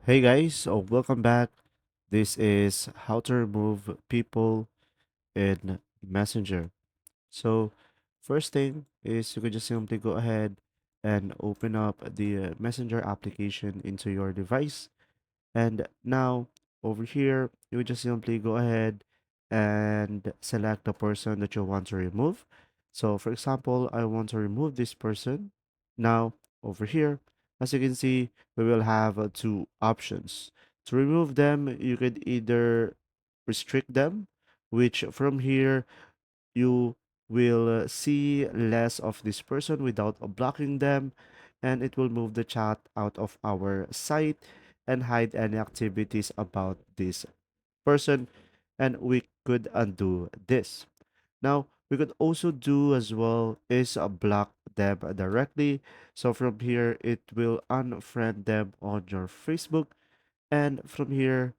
Hey guys, welcome back. This is how to remove people in Messenger. So, first thing is you could just simply go ahead and open up the Messenger application into your device. And now, over here, you would just simply go ahead and select the person that you want to remove. So, for example, I want to remove this person. Now, over here, as you can see, we will have two options. To remove them, you could either restrict them, which from here, you will see less of this person without blocking them, and it will move the chat out of our site and hide any activities about this person, and we could undo this. Now we could also do as well is block them directly. So from here it will unfriend them on your Facebook, and from here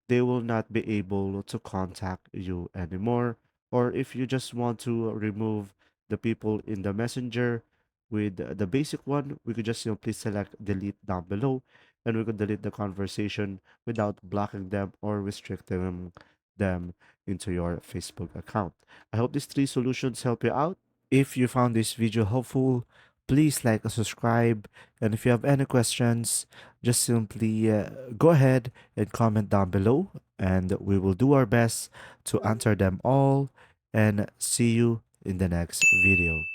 they will not be able to contact you anymore. Or if you just want to remove the people in the messenger with the basic one, we could just simply select delete down below, and we could delete the conversation without blocking them or restricting them into your Facebook account. I hope these three solutions help you out. If you found this video helpful, please like and subscribe. And if you have any questions, just simply go ahead and comment down below, and we will do our best to answer them all. And see you in the next video.